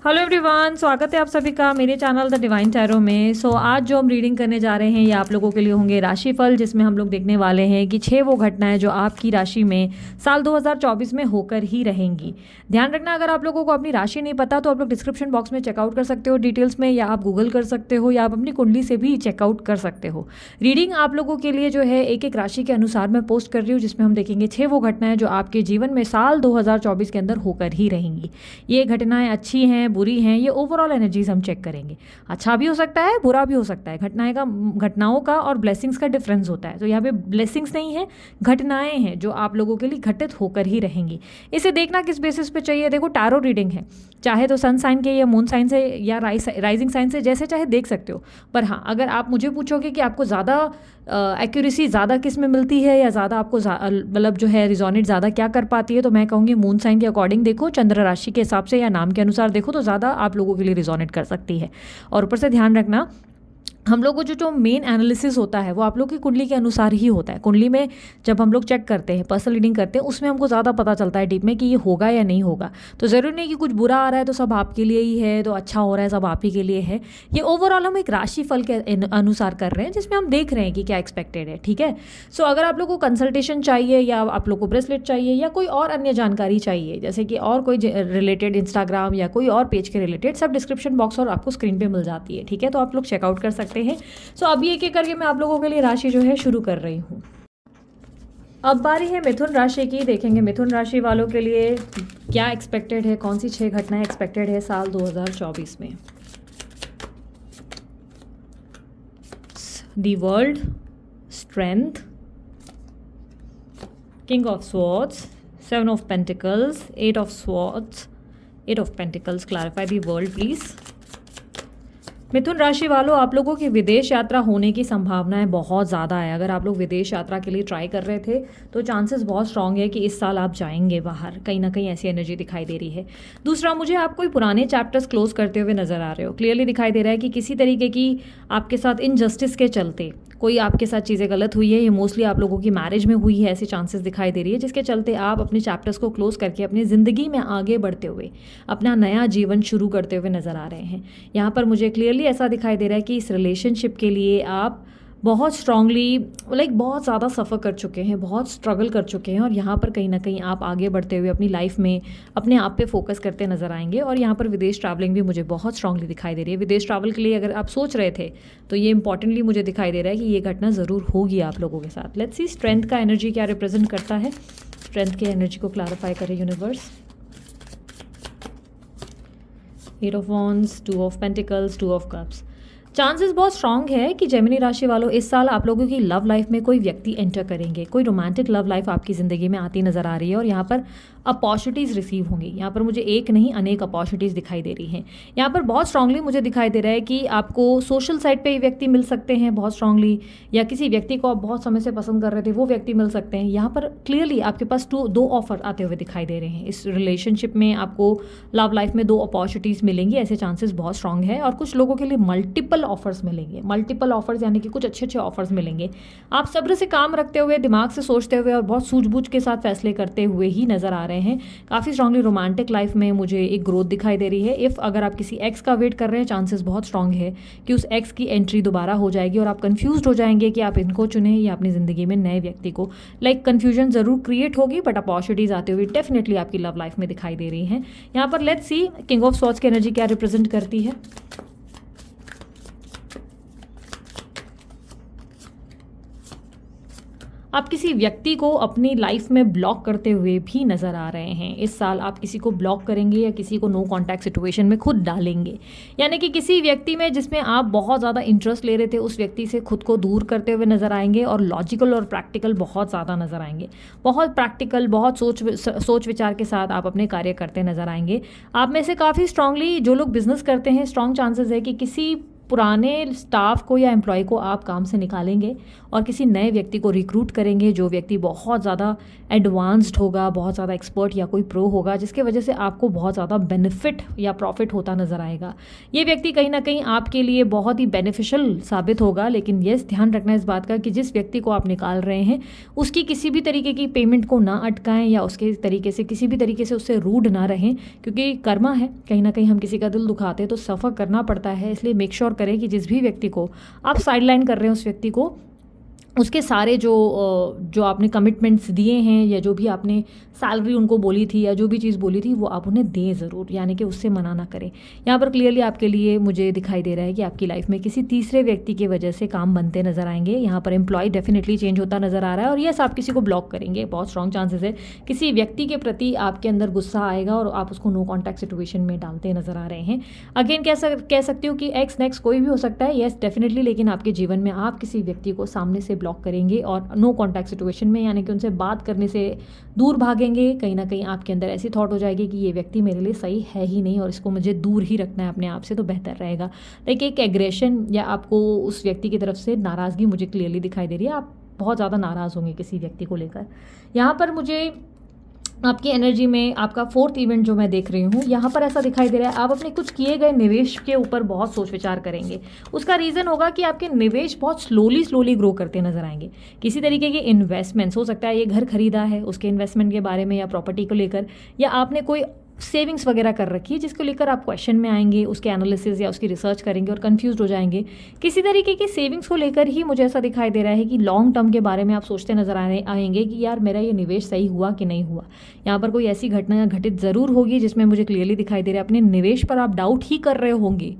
Hello everyone, स्वागत है आप सभी का मेरे चैनल द डिवाइन टैरो में। आज जो हम रीडिंग करने जा रहे हैं ये आप लोगों के लिए होंगे राशिफल, जिसमें हम लोग देखने वाले हैं कि 6 वो घटनाएं जो आपकी राशि में साल 2024 में होकर ही रहेंगी। ध्यान रखना, अगर आप लोगों को अपनी राशि नहीं पता तो आप लोग डिस्क्रिप्शन बॉक्स में चेकआउट कर सकते हो डिटेल्स में, या आप गूगल कर सकते हो, या आप अपनी कुंडली से भी चेकआउट कर सकते हो। रीडिंग आप लोगों के लिए जो है एक एक राशि के अनुसार मैं पोस्ट कर रही हूँ, जिसमें हम देखेंगे 6 वो घटनाएं जो आपके जीवन में साल 2024 के अंदर होकर ही रहेंगी। ये घटनाएं अच्छी हैं, बुरी हैं, ये ओवरऑल एनर्जीज हम चेक करेंगे। अच्छा भी हो सकता है, बुरा भी हो सकता है। घटनाओं का और ब्लेसिंग्स का डिफरेंस होता है। तो यहाँ पे ब्लेसिंग्स नहीं है, घटनाएं हैं जो आप लोगों के लिए घटित होकर ही रहेंगी। इसे देखना किस बेसिस पे चाहिए? देखो, टैरो रीडिंग है, चाहे तो सन साइन के या मून साइन से या राइजिंग साइन से जैसे चाहे देख सकते हो। पर हाँ, अगर आप मुझे पूछोगे कि आपको ज़्यादा एक्यूरेसी ज़्यादा किस में मिलती है, या ज़्यादा आपको मतलब जो है रिजोनेट ज़्यादा क्या कर पाती है, तो मैं कहूँगी मून साइन के अकॉर्डिंग देखो, चंद्र राशि के हिसाब से या नाम के अनुसार देखो तो ज़्यादा आप लोगों के लिए रिजोनेट कर सकती है। और ऊपर से ध्यान रखना, हम लोग को जो मेन एनालिसिस होता है वो आप लोग की कुंडली के अनुसार ही होता है। कुंडली में जब हम लोग चेक करते हैं, पर्सनल रीडिंग करते हैं, उसमें हमको ज़्यादा पता चलता है डीप में कि ये होगा या नहीं होगा। तो ज़रूरी नहीं कि कुछ बुरा आ रहा है तो सब आपके लिए ही है, तो अच्छा हो रहा है सब आप ही के लिए है। ये ओवरऑल हम एक राशि फल के अनुसार कर रहे हैं, जिसमें हम देख रहे हैं कि क्या एक्सपेक्टेड है। ठीक है। सो अगर आप लोग को कंसल्टेशन चाहिए, या आप लोग को ब्रेसलेट चाहिए, या कोई और अन्य जानकारी चाहिए, जैसे कि और कोई रिलेटेड इंस्टाग्राम या कोई और पेज के रिलेटेड, सब डिस्क्रिप्शन बॉक्स और आपको स्क्रीन पर मिल जाती है। ठीक है, तो आप लोग चेकआउट कर सकते हैं। अभी एक एक करके मैं आप लोगों के लिए राशि जो है शुरू कर रही हूँ। अब बारी है मिथुन राशि की। देखेंगे मिथुन राशि वालों के लिए क्या एक्सपेक्टेड है, कौन सी 6 घटनाएं एक्सपेक्टेड है साल 2024 में। The world, strength, king of swords, 7 of pentacles, 8 of swords, 8 of pentacles. Clarify the world please. मिथुन राशि वालों, आप लोगों की विदेश यात्रा होने की संभावनाएं बहुत ज़्यादा है। अगर आप लोग विदेश यात्रा के लिए ट्राई कर रहे थे तो चांसेस बहुत स्ट्रांग है कि इस साल आप जाएंगे बाहर, कहीं ना कहीं ऐसी एनर्जी दिखाई दे रही है। दूसरा, मुझे आप कोई पुराने चैप्टर्स क्लोज करते हुए नजर आ रहे हो। क्लियरली दिखाई दे रहा है कि किसी तरीके की आपके साथ इनजस्टिस के चलते कोई आपके साथ चीज़ें गलत हुई है। ये मोस्टली आप लोगों की मैरिज में हुई है, ऐसी चांसेस दिखाई दे रही है, जिसके चलते आप अपने चैप्टर्स को क्लोज करके अपनी ज़िंदगी में आगे बढ़ते हुए अपना नया जीवन शुरू करते हुए नज़र आ रहे हैं। यहाँ पर मुझे क्लियरली ऐसा दिखाई दे रहा है कि इस रिलेशनशिप के लिए आप बहुत स्ट्रांगली बहुत ज़्यादा सफ़र कर चुके हैं, बहुत स्ट्रगल कर चुके हैं, और यहाँ पर कहीं ना कहीं आप आगे बढ़ते हुए अपनी लाइफ में अपने आप पे फोकस करते नज़र आएंगे। और यहाँ पर विदेश ट्रैवलिंग भी मुझे बहुत स्ट्रांगली दिखाई दे रही है। विदेश ट्रैवल के लिए अगर आप सोच रहे थे तो ये इंपॉर्टेंटली मुझे दिखाई दे रहा है कि ये घटना ज़रूर होगी आप लोगों के साथ। लेट्स सी स्ट्रेंथ का एनर्जी क्या रिप्रेजेंट करता है। स्ट्रेंथ की एनर्जी को क्लैरिफाई करें universe. 8 of wands, 2 of pentacles, 2 of cups. Chances बहुत स्ट्रांग है कि जेमिनी राशि वालों, इस साल आप लोगों की लव लाइफ में कोई व्यक्ति एंटर करेंगे, कोई रोमांटिक लव लाइफ आपकी ज़िंदगी में आती नज़र आ रही है। और यहाँ पर अपॉर्चुनिटीज़ रिसीव होंगी। यहाँ पर मुझे एक नहीं अनेक अपॉर्चुनिटीज़ दिखाई दे रही हैं। यहाँ पर बहुत स्ट्रांगली मुझे दिखाई दे रहा है कि आपको सोशल साइड पे व्यक्ति मिल सकते हैं बहुत स्ट्रांगली, या किसी व्यक्ति को आप बहुत समय से पसंद कर रहे थे वो व्यक्ति मिल सकते हैं। यहाँ पर क्लियरली आपके पास 2 ऑफर आते हुए दिखाई दे रहे हैं। इस रिलेशनशिप में आपको लव लाइफ में 2 अपॉर्चुनिटीज़ मिलेंगी, ऐसे चांसेस बहुत स्ट्रांग है। और कुछ लोगों के लिए मल्टीपल ऑफर्स मिलेंगे। मल्टीपल ऑफर्स यानी कि कुछ अच्छे अच्छे ऑफर्स मिलेंगे। आप सब्र से काम रखते हुए, दिमाग से सोचते हुए और बहुत सूझबूझ के साथ फैसले करते हुए ही नज़र आ रहे हैं। काफ़ी स्ट्रांगली रोमांटिक लाइफ में मुझे एक ग्रोथ दिखाई दे रही है। इफ़ अगर आप किसी एक्स का वेट कर रहे हैं, चांसेस बहुत स्ट्रांग है कि उस एक्स की एंट्री दोबारा हो जाएगी, और आप कंफ्यूज हो जाएंगे कि आप इनको चुने या अपनी ज़िंदगी में नए व्यक्ति को। कंफ्यूजन ज़रूर क्रिएट होगी, बट अपॉर्चुनिटीज़ आते हुए डेफिनेटली आपकी लव लाइफ में दिखाई दे रही हैं। यहाँ पर let's see king of swords की एनर्जी क्या रिप्रेजेंट करती है। आप किसी व्यक्ति को अपनी लाइफ में ब्लॉक करते हुए भी नज़र आ रहे हैं। इस साल आप किसी को ब्लॉक करेंगे या किसी को नो कॉन्टैक्ट सिचुएशन में खुद डालेंगे, यानी कि किसी व्यक्ति में जिसमें आप बहुत ज़्यादा इंटरेस्ट ले रहे थे उस व्यक्ति से खुद को दूर करते हुए नज़र आएंगे। और लॉजिकल और प्रैक्टिकल बहुत ज़्यादा नज़र आएंगे। बहुत प्रैक्टिकल, बहुत सोच विचार के साथ आप अपने कार्य करते नज़र आएंगे। आप में से काफ़ी स्ट्रांगली जो लोग बिजनेस करते हैं, स्ट्रांग चांसेस है कि किसी पुराने स्टाफ को या एम्प्लॉय को आप काम से निकालेंगे और किसी नए व्यक्ति को रिक्रूट करेंगे, जो व्यक्ति बहुत ज़्यादा एडवांस्ड होगा, बहुत ज़्यादा एक्सपर्ट या कोई प्रो होगा, जिसके वजह से आपको बहुत ज़्यादा बेनिफिट या प्रॉफिट होता नज़र आएगा। ये व्यक्ति कहीं ना कहीं आपके लिए बहुत ही बेनिफिशियल साबित होगा। लेकिन यस, ध्यान रखना इस बात का कि जिस व्यक्ति को आप निकाल रहे हैं उसकी किसी भी तरीके की पेमेंट को ना अटकाएं या उसके तरीके से किसी भी तरीके से उससे रूड ना रहें, क्योंकि कर्मा है, कहीं ना कहीं हम किसी का दिल दुखाते हैं तो सफ़र करना पड़ता है। इसलिए मेक श्योर करें कि जिस भी व्यक्ति को आप साइडलाइन कर रहे हैं उस व्यक्ति को उसके सारे जो आपने कमिटमेंट्स दिए हैं या जो भी आपने सैलरी उनको बोली थी या जो भी चीज़ बोली थी वो आप उन्हें दें ज़रूर, यानी कि उससे मना ना करें। यहाँ पर क्लियरली आपके लिए मुझे दिखाई दे रहा है कि आपकी लाइफ में किसी तीसरे व्यक्ति की वजह से काम बनते नज़र आएंगे। यहाँ पर एम्प्लॉय डेफिनेटली चेंज होता नज़र आ रहा है और यस, आप किसी को ब्लॉक करेंगे, बहुत स्ट्रॉन्ग चांसेस है। किसी व्यक्ति के प्रति आपके अंदर गुस्सा आएगा और आप उसको नो कॉन्टैक्ट सिचुएशन में डालते नज़र आ रहे हैं। अगेन कह सकती हूँ कि एक्स नेक्स्ट कोई भी हो सकता है, येस डेफिनेटली, लेकिन आपके जीवन में आप किसी व्यक्ति को सामने से ब्लॉक करेंगे और नो कॉन्टैक्ट सिचुएशन में, यानी कि उनसे बात करने से दूर भागेंगे। कहीं ना कहीं आपके अंदर ऐसी थॉट हो जाएगी कि ये व्यक्ति मेरे लिए सही है ही नहीं और इसको मुझे दूर ही रखना है अपने आप से, तो बेहतर रहेगा। लाइक एक एग्रेशन या आपको उस व्यक्ति की तरफ से नाराज़गी मुझे क्लियरली दिखाई दे रही है। आप बहुत ज़्यादा नाराज़ होंगे किसी व्यक्ति को लेकर। यहाँ पर मुझे आपकी एनर्जी में आपका फोर्थ इवेंट जो मैं देख रही हूँ, यहाँ पर ऐसा दिखाई दे रहा है आप अपने कुछ किए गए निवेश के ऊपर बहुत सोच विचार करेंगे। उसका रीज़न होगा कि आपके निवेश बहुत स्लोली ग्रो करते नजर आएंगे। किसी तरीके के इन्वेस्टमेंट्स हो सकता है, ये घर खरीदा है उसके इन्वेस्टमेंट के बारे में या प्रॉपर्टी को लेकर, या आपने कोई सेविंग्स वगैरह कर रखी है जिसको लेकर आप क्वेश्चन में आएंगे, उसके एनालिसिस या उसकी रिसर्च करेंगे और कंफ्यूज हो जाएंगे। किसी तरीके की सेविंग्स को लेकर ही मुझे ऐसा दिखाई दे रहा है कि लॉन्ग टर्म के बारे में आप सोचते नजर आएंगे कि यार मेरा ये निवेश सही हुआ कि नहीं हुआ। यहाँ पर कोई ऐसी घटना घटित ज़रूर होगी जिसमें मुझे क्लियरली दिखाई दे रहा है अपने निवेश पर आप डाउट ही कर रहे होंगे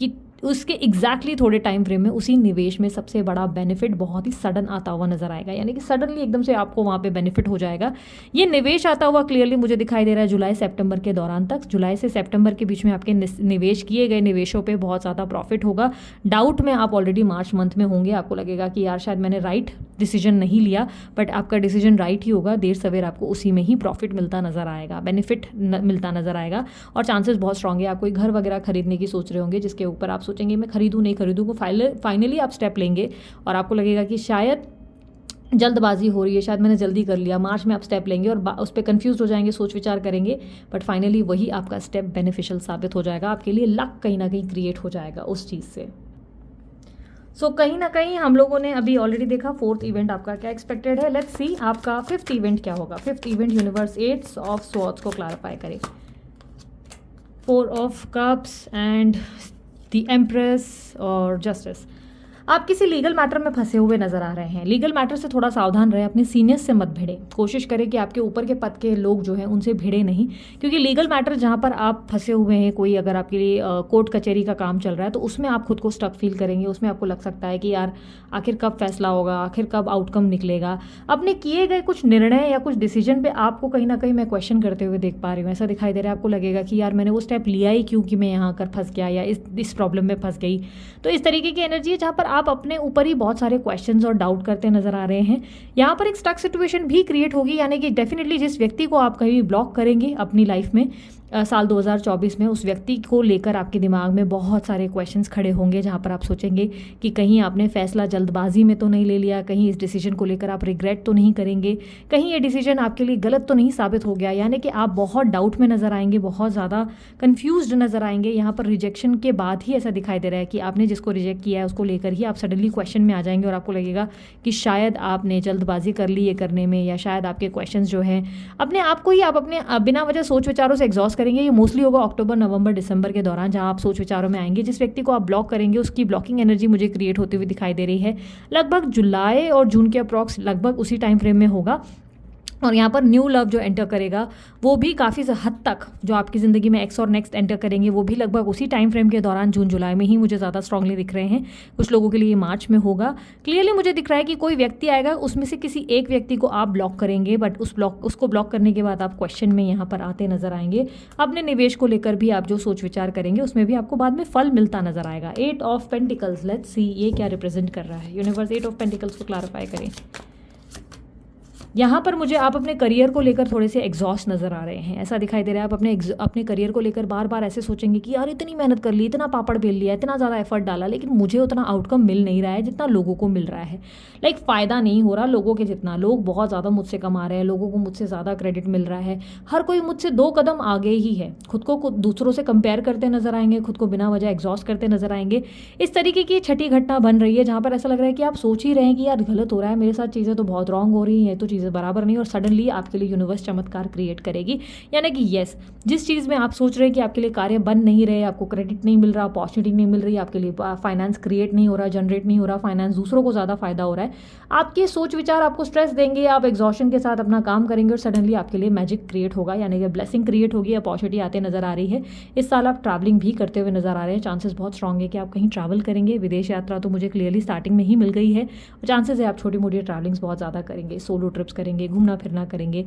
कि उसके एग्जैक्टली थोड़े टाइम फ्रेम में उसी निवेश में सबसे बड़ा बेनिफिट बहुत ही सडन आता हुआ नजर आएगा, यानी कि सडनली एकदम से आपको वहाँ पे बेनिफिट हो जाएगा। ये निवेश आता हुआ क्लियरली मुझे दिखाई दे रहा है जुलाई सितंबर के दौरान तक। जुलाई से सितंबर के बीच में आपके निवेश किए गए निवेशों पे बहुत ज़्यादा प्रॉफिट होगा। डाउट में आप ऑलरेडी मार्च मंथ में होंगे, आपको लगेगा कि यार शायद मैंने राइट डिसीजन नहीं लिया, बट आपका डिसीजन राइट ही होगा। देर सवेर आपको उसी में ही प्रॉफिट मिलता नजर आएगा, बेनिफिट मिलता नजर आएगा और चांसेस बहुत स्ट्रॉन्ग है। आप कोई घर वगैरह खरीदने की सोच रहे होंगे जिसके ऊपर आप सोचेंगे मैं खरीदूँ नहीं खरीदूँ, वो फाइनली आप स्टेप लेंगे और आपको लगेगा कि शायद जल्दबाजी हो रही है, शायद मैंने जल्दी कर लिया। मार्च में आप स्टेप लेंगे और उस पर कंफ्यूज हो जाएंगे, सोच विचार करेंगे, बट फाइनली वही आपका स्टेप बेनिफिशियल साबित हो जाएगा आपके लिए। लक कहीं ना कहीं क्रिएट हो जाएगा उस चीज़ से। सो कहीं ना कहीं हम लोगों ने अभी ऑलरेडी देखा फोर्थ इवेंट आपका क्या एक्सपेक्टेड है। लेट्स सी आपका फिफ्थ इवेंट क्या होगा। Fifth event universe eights of swords को क्लैरिफाई करे। 4 of cups and the empress और जस्टिस। आप किसी लीगल मैटर में फंसे हुए नजर आ रहे हैं। लीगल मैटर से थोड़ा सावधान रहें, अपने सीनियर्स से मत भिड़े। कोशिश करें कि आपके ऊपर के पद के लोग जो हैं उनसे भिड़े नहीं, क्योंकि लीगल मैटर जहां पर आप फंसे हुए हैं, कोई अगर आपके लिए कोर्ट कचहरी का काम चल रहा है तो उसमें आप खुद को स्टक फील करेंगे। उसमें आपको लग सकता है कि यार आखिर कब फैसला होगा, आखिर कब आउटकम निकलेगा। अपने किए गए कुछ निर्णय या कुछ डिसीजन पे आपको कहीं ना कहीं मैं क्वेश्चन करते हुए देख पा रही हूँ। ऐसा दिखाई दे रहा है आपको लगेगा कि यार मैंने वो स्टेप लिया ही क्यों कि मैं यहाँ आकर फंस गया या इस प्रॉब्लम में फंस गई। तो इस तरीके की एनर्जी है जहाँ पर आप अपने ऊपर बहुत सारे क्वेश्चंस और डाउट करते नजर आ रहे हैं। यहाँ पर एक स्टक सिचुएशन भी क्रिएट होगी, यानी कि डेफिनेटली जिस व्यक्ति को आप कहीं ब्लॉक करेंगे अपनी लाइफ में साल 2024 में, उस व्यक्ति को लेकर आपके दिमाग में बहुत सारे क्वेश्चंस खड़े होंगे, जहाँ पर आप सोचेंगे कि कहीं आपने फैसला जल्दबाजी में तो नहीं ले लिया, कहीं इस डिसीजन को लेकर आप रिग्रेट तो नहीं करेंगे, कहीं ये डिसीजन आपके लिए गलत तो नहीं साबित हो गया। यानी कि आप बहुत डाउट में नजर आएंगे, बहुत ज़्यादा कन्फ्यूज्ड नजर आएंगे। यहाँ पर रिजेक्शन के बाद ही ऐसा दिखाई दे रहा है कि आपने जिसको रिजेक्ट किया है उसको लेकर ही आप सडनली क्वेश्चन में आ जाएंगे और आपको लगेगा कि शायद आपने जल्दबाजी कर ली ये करने में, या शायद आपके क्वेश्चन जो हैं अपने आप को ही आप अपने बिना वजह सोच विचारों से एग्जॉस्ट करेंगे। ये मोस्टली होगा अक्टूबर, नवंबर, दिसंबर के दौरान, जहां आप सोच विचारों में आएंगे। जिस व्यक्ति को आप ब्लॉक करेंगे उसकी ब्लॉकिंग एनर्जी मुझे क्रिएट होती हुई दिखाई दे रही है। लगभग जुलाई और जून के अप्रॉक्स लगभग उसी टाइम फ्रेम में होगा। और यहाँ पर न्यू लव जो एंटर करेगा वो भी काफ़ी हद तक जो आपकी ज़िंदगी में एक्स और नेक्स्ट एंटर करेंगे वो भी लगभग उसी टाइम फ्रेम के दौरान जून जुलाई में ही मुझे ज़्यादा स्ट्रांगली दिख रहे हैं। कुछ लोगों के लिए मार्च में होगा। क्लियरली मुझे दिख रहा है कि कोई व्यक्ति आएगा, उसमें से किसी एक व्यक्ति को आप ब्लॉक करेंगे, बट उसको ब्लॉक करने के बाद आप क्वेश्चन में यहाँ पर आते नजर आएंगे। अपने निवेश को लेकर भी आप जो सोच विचार करेंगे उसमें भी आपको बाद में फल मिलता नजर आएगा। 8 ऑफ पेंटिकल्स, लेट्स सी ये क्या रिप्रेजेंट कर रहा है। यूनिवर्स 8 ऑफ पेंटिकल्स को क्लैरिफाई करें। यहाँ पर मुझे आप अपने करियर को लेकर थोड़े से एग्जॉस्ट नज़र आ रहे हैं, ऐसा दिखाई दे रहा है। आप अपने करियर को लेकर बार बार ऐसे सोचेंगे कि यार इतनी मेहनत कर ली, इतना पापड़ बेल लिया, इतना ज़्यादा एफर्ट डाला, लेकिन मुझे उतना आउटकम मिल नहीं रहा है जितना लोगों को मिल रहा है। लाइक फ़ायदा नहीं हो रहा लोगों के जितना। लोग बहुत ज़्यादा मुझसे कमा रहे हैं, लोगों को मुझसे ज़्यादा क्रेडिट मिल रहा है, हर कोई मुझसे 2 कदम आगे ही है। खुद को दूसरों से कंपेयर करते नजर आएंगे, खुद को बिना वजह एग्जॉस्ट करते नजर आएंगे। इस तरीके की छठी घटना बन रही है जहाँ पर ऐसा लग रहा है कि आप सोच ही रहे हैं कि यार गलत हो रहा है मेरे साथ, चीज़ें तो बहुत रॉन्ग हो रही हैं, तो चीज़ें बराबर नहीं, और सडनली आपके लिए यूनिवर्स चमत्कार क्रिएट करेगी। यानी कि येस, जिस चीज़ में आप सोच रहे हैं कि आपके लिए कार्य बन नहीं रहे, आपको क्रेडिट नहीं मिल रहा, अपॉर्चुनिटी नहीं मिल रही, आपके लिए फाइनेंस क्रिएट नहीं हो रहा, जनरेट नहीं हो रहा, फाइनेंस दूसरों को ज़्यादा फायदा हो रहा है, आपके सोच विचार आपको स्ट्रेस देंगे, आप एग्जॉशन के साथ अपना काम करेंगे और सडनली आपके लिए मैजिक क्रिएट होगा, यानी कि ब्लेसिंग क्रिएट होगी, अपॉर्चुनिटी आते नजर आ रही है। इस साल आप ट्रैवलिंग भी करते हुए नजर आ रहे हैं, चांसेस बहुत स्ट्रांग है कि आप कहीं ट्रैवल करेंगे। विदेश यात्रा तो मुझे क्लियरली स्टार्टिंग में ही मिल गई है, और चांसेस है आप छोटी मोटी ट्रैवलिंग्स बहुत ज़्यादा करेंगे, सोलो ट्रिप्स करेंगे, घूमना फिरना करेंगे।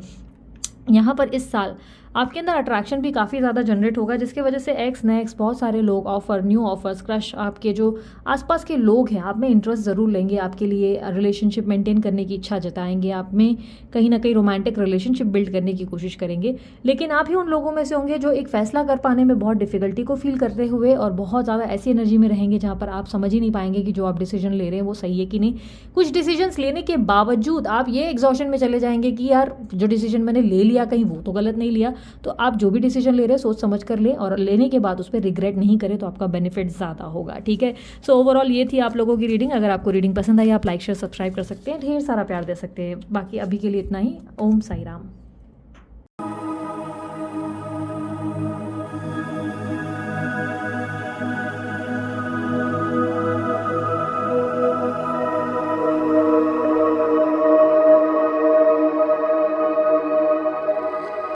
यहाँ पर इस साल आपके अंदर अट्रैक्शन भी काफ़ी ज़्यादा जनरेट होगा, जिसकी वजह से एक्स नेक्स्ट बहुत सारे लोग, ऑफर, न्यू ऑफर्स, क्रश, आपके जो आसपास के लोग हैं आप में इंटरेस्ट ज़रूर लेंगे, आपके लिए रिलेशनशिप मेंटेन करने की इच्छा जताएंगे, आप में कहीं ना कहीं रोमांटिक रिलेशनशिप बिल्ड करने की कोशिश करेंगे। लेकिन आप ही उन लोगों में से होंगे जो एक फ़ैसला कर पाने में बहुत डिफिकल्टी को फील करते हुए और बहुत ज़्यादा ऐसी एनर्जी में रहेंगे जहाँ पर आप समझ ही नहीं पाएंगे कि जो आप डिसीजन ले रहे हैं वो सही है कि नहीं। कुछ डिसीजंस लेने के बावजूद आप ये एग्जॉशन में चले जाएंगे कि यार जो डिसीजन मैंने ले लिया कहीं वो तो गलत नहीं लिया। तो आप जो भी डिसीजन ले रहे हैं सोच समझ कर लें, और लेने के बाद उस पर रिग्रेट नहीं करें तो आपका बेनिफिट ज़्यादा होगा। ठीक है, सो ओवरऑल ये थी आप लोगों की रीडिंग। अगर आपको रीडिंग पसंद आई आप लाइक शेयर सब्सक्राइब कर सकते हैं, ढेर सारा प्यार दे सकते हैं। बाकी अभी के लिए इतना ही। ओम साई राम।